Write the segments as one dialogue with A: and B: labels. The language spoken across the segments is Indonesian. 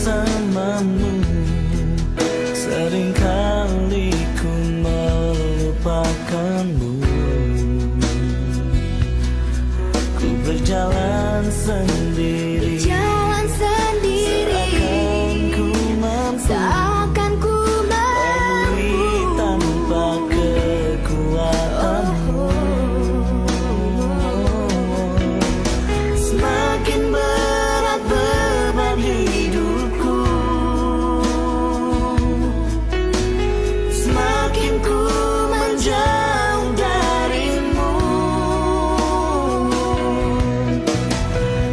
A: bersamamu. Seringkali ku melupakanmu. Ku berjalan sendiri, seakan ku mampu lalui tanpa kekuatanmu. Semakin berat beban hidupku, semakin ku menjauh darimu.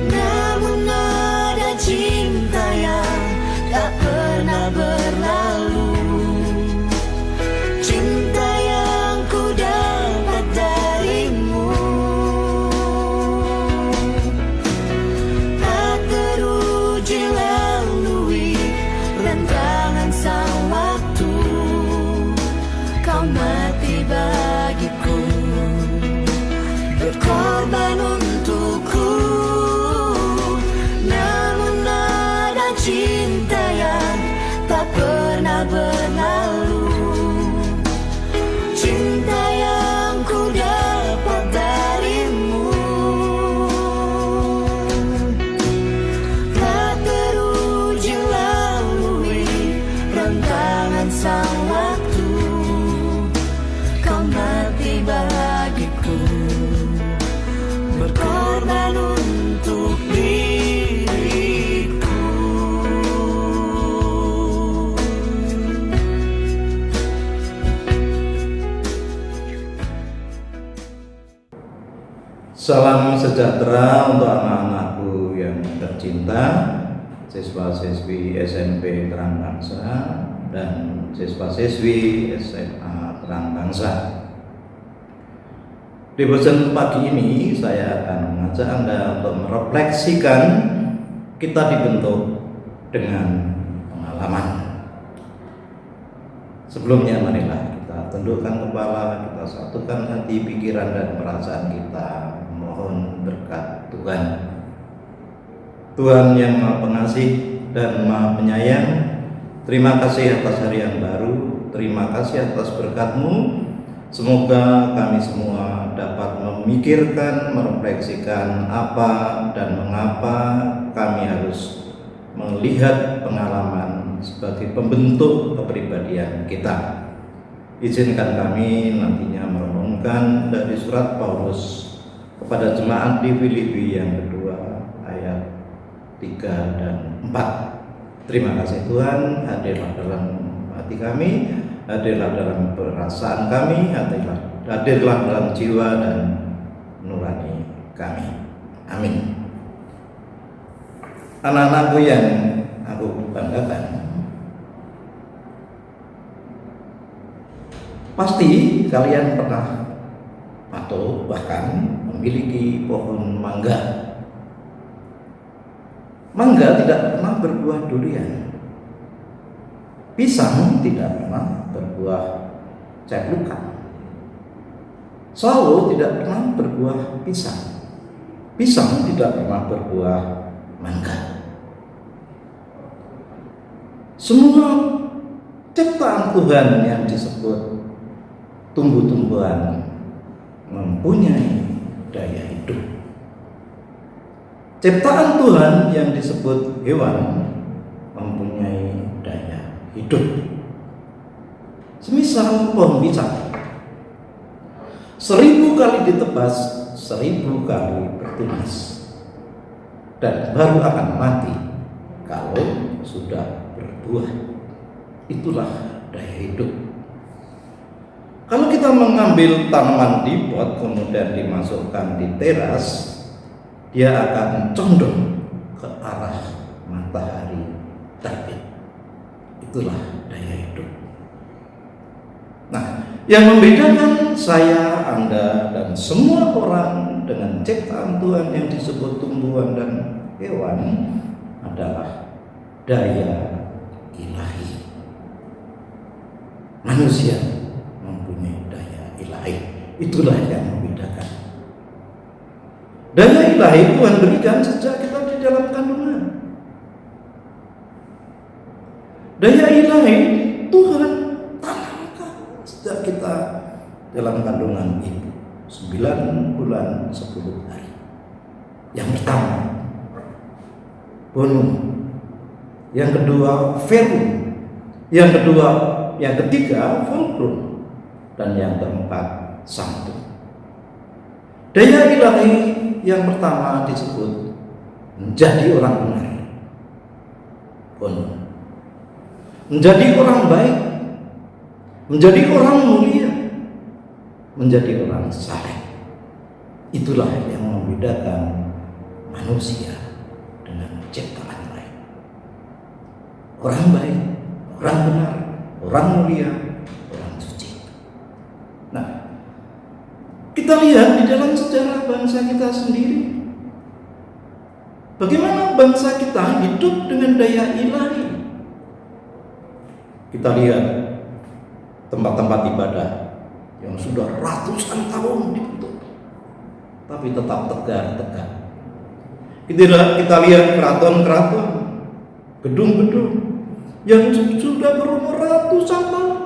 A: Namun ada cinta yang tak pernah berlalu, cinta yang ku dapat darimu. Tak teruji lalui rentangan sang waktu, kau mati bagiku, berkorban untukku. Namun ada cinta yang tak pernah berlalu, cinta yang ku dapat darimu. Tak teruji lalui rentangan sang waktu, kau mati bagiku, berkorban untuk diriku.
B: Salam sejahtera untuk anak-anakku yang tercinta, siswa-siswi SMP Terang Bangsa dan siswa-siswi SMA Terang Bangsa. Di bosan pagi ini saya akan mengajak Anda untuk merefleksikan kita dibentuk dengan pengalaman. Sebelumnya marilah kita tundukkan kepala, kita satukan hati, pikiran dan perasaan kita, mohon berkat Tuhan. Tuhan yang Maha Pengasih dan Maha Penyayang, terima kasih atas hari yang baru, terima kasih atas berkat-Mu. Semoga kami semua dapat memikirkan, merefleksikan apa dan mengapa kami harus melihat pengalaman sebagai pembentuk kepribadian kita. Izinkan kami nantinya merenungkan dari surat Paulus kepada jemaat di Filipi yang kedua ayat 3 dan 4. Terima kasih Tuhan, hadirlah dalam hati kami, hadirlah dalam perasaan kami, hadirlah dalam jiwa dan nurani kami. Amin. Anak-anakku yang aku banggakan, pasti kalian pernah atau bahkan memiliki pohon mangga. Mangga tidak pernah berbuah durian. Pisang tidak pernah berbuah ceklukan. Sawo tidak pernah berbuah pisang. Pisang tidak pernah berbuah mangga. Semua ciptaan Tuhan yang disebut tumbuh-tumbuhan mempunyai daya hidup. Ciptaan Tuhan yang disebut hewan mempunyai daya hidup. Semisal pohon pisang, 1000 kali ditebas, 1000 kali bertunas, dan baru akan mati kalau sudah berbuah. Itulah daya hidup. Kalau kita mengambil tanaman di pot kemudian dimasukkan di teras, dia akan condong ke arah matahari terbit. Itulah daya hidup. Nah, yang membedakan saya, Anda, dan semua orang dengan ciptaan Tuhan yang disebut tumbuhan dan hewan adalah daya ilahi. Manusia mempunyai daya ilahi. Itulah yang membedakan. Daya ilahi Tuhan berikan sejak kita di dalam kandungan. daya ilahi Tuhan tanamkan sejak kita dalam kandungan ibu 9 bulan 10 hari. Yang pertama bonum, yang kedua verum, yang ketiga fulcrum, dan yang keempat sanctum. Daya ilahi yang pertama disebut menjadi orang benar, bonum, menjadi orang baik, menjadi orang mulia, menjadi orang saleh. Itulah yang membedakan manusia dengan ciptaan lain. Orang baik, orang benar, orang mulia, orang suci. Nah, kita lihat di dalam sejarah bangsa kita sendiri, bagaimana bangsa kita hidup dengan daya ilahi. Kita lihat tempat-tempat ibadah yang sudah ratusan tahun dibentuk, tapi tetap tegak. Kita lihat keraton-keraton, gedung-gedung yang sudah berumur ratusan tahun,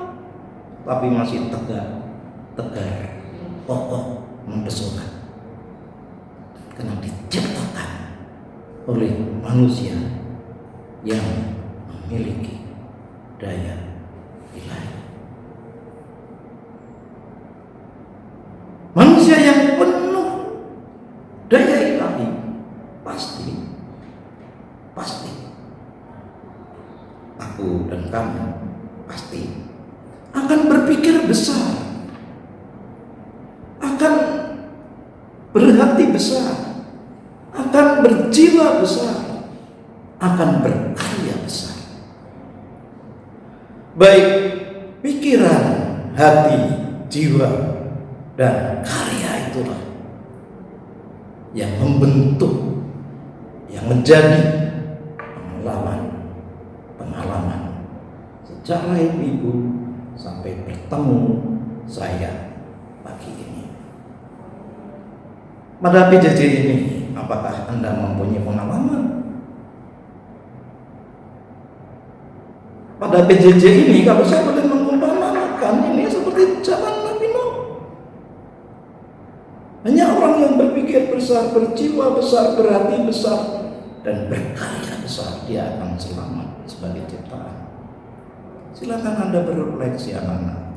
B: tapi masih tegar, kokoh, mempesona, karena diciptakan oleh manusia yang memiliki daya ilahi. Manusia yang penuh daya ilahi pasti aku dan kamu pasti akan berpikir besar, akan berhati besar, akan berjiwa besar, akan berkarya besar. Baik pikiran, hati, jiwa, dan karya itulah yang membentuk, yang menjadi pengalaman sejak lahir ibu sampai bertemu saya pagi ini. Pada PJJ ini, apakah Anda mempunyai pengalaman? Pada PJJ ini, kalau saya boleh mengumpamakan, ini seperti zaman Nabi Nuh. Hanya orang yang berpikir besar, berjiwa besar, berhati besar, dan berkarya besar, dia akan selamat sebagai ciptaan. Silakan Anda berefleksi, anak-anak.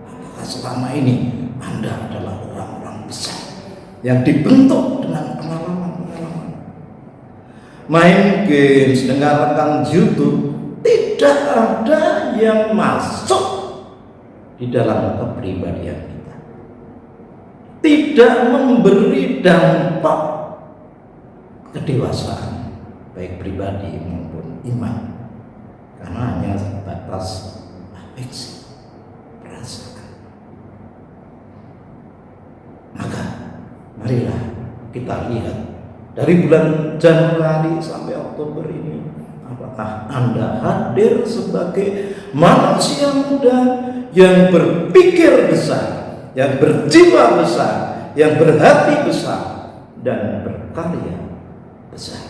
B: Apakah selama ini Anda adalah orang-orang besar yang dibentuk dengan pengalaman-pengalaman? Main games, dengarkan YouTube, tidak ada yang masuk di dalam kepribadian kita, tidak memberi dampak kedewasaan baik pribadi maupun iman, karena hanya sebatas afeksi, perasaan. Maka marilah kita lihat dari bulan Januari sampai Oktober ini, apakah Anda hadir sebagai manusia muda yang berpikir besar, yang berjiwa besar, yang berhati besar, dan berkarya besar.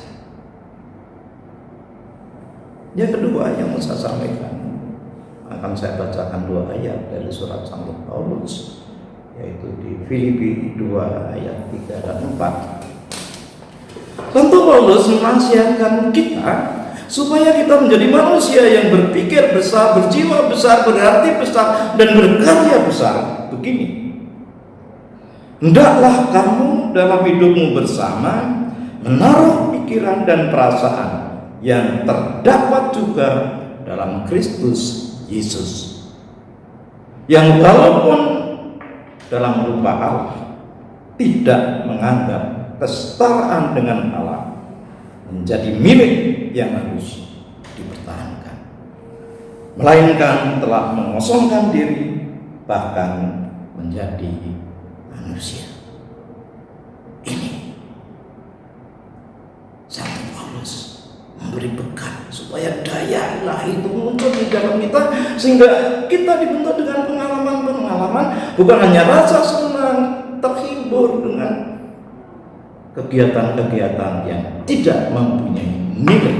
B: Yang kedua yang mau saya sampaikan, akan saya bacakan 2 ayat dari surat Santo Paulus, yaitu di Filipi 2 ayat 3 dan 4. Santo Paulus menasihatkan kita supaya kita menjadi manusia yang berpikir besar, berjiwa besar, berhati besar, dan berkarya besar. Begini, hendaklah kamu dalam hidupmu bersama menaruh pikiran dan perasaan yang terdapat juga dalam Kristus Yesus, yang walaupun dalam rupa Allah tidak menganggap kesetaraan dengan Allah menjadi milik yang harus dipertahankan, melainkan telah mengosongkan diri, bahkan menjadi manusia. Ini Santo Paulus memberi bekal supaya daya ilahi itu muncul di dalam kita, sehingga kita dibentuk dengan pengalaman-pengalaman, bukan hanya rasa senang, terhibur dengan kegiatan-kegiatan yang tidak mempunyai nilai.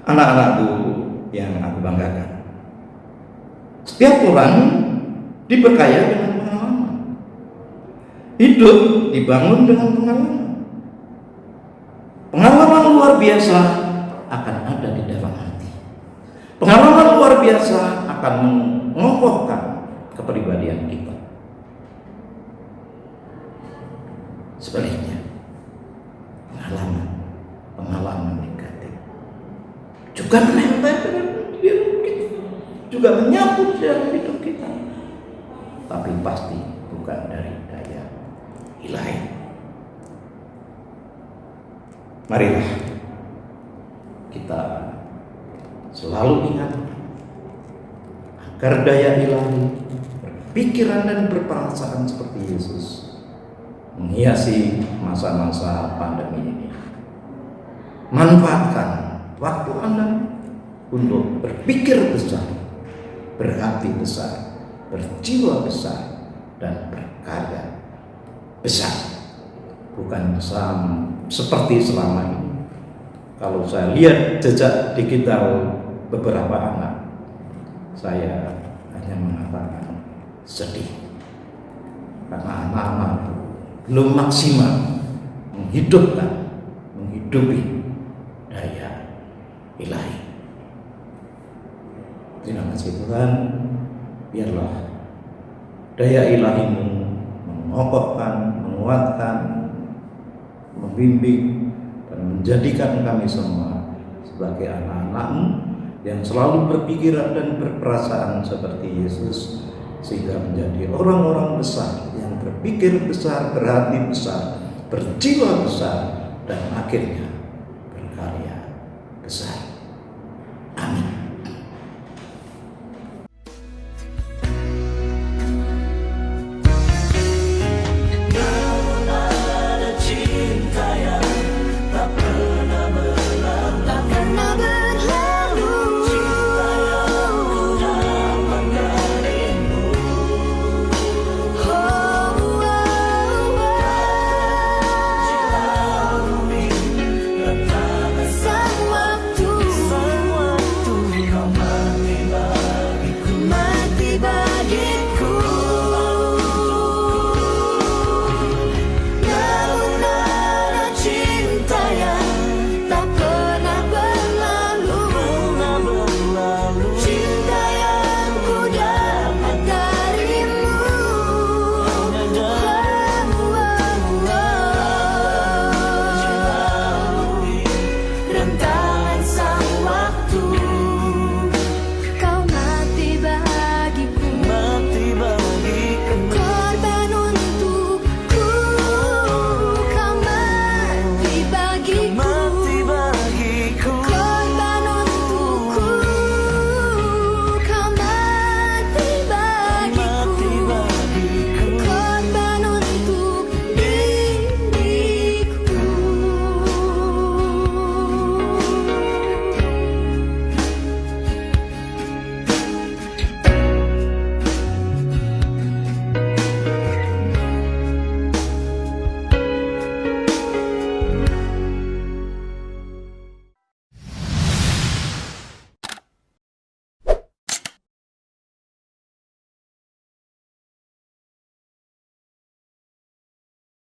B: anak-anakku yang aku banggakan, setiap orang diperkaya dengan pengalaman. Hidup dibangun dengan pengalaman. Pengalaman luar biasa akan ada di dalam hati. Pengalaman luar biasa akan mengokohkan kepribadian kita. Sebaliknya, pengalaman negatif juga menempel dengan hidup kita, juga menyambut dalam hidup kita, tapi pasti bukan dari daya ilahi. Marilah kita selalu ingat agar daya ilahi, berpikiran dan berperasaan seperti Yesus menghiasi masa-masa pandemi ini. Manfaatkan waktu Anda untuk berpikir besar, berhati besar, berjiwa besar, dan berkarya besar. Bukan seperti selama ini. Kalau saya lihat jejak digital beberapa anak, saya hanya mengatakan sedih, karena anak-anak belum maksimal menghidupi daya ilahi. Terima kasih Tuhan, biarlah daya ilahi-Mu mengokohkan, menguatkan, membimbing, dan menjadikan kami semua sebagai anak-anak-Mu yang selalu berpikiran dan berperasaan seperti Yesus, sehingga menjadi orang-orang besar yang berpikir besar, berhati besar, berjiwa besar, dan akhirnya berkarya besar.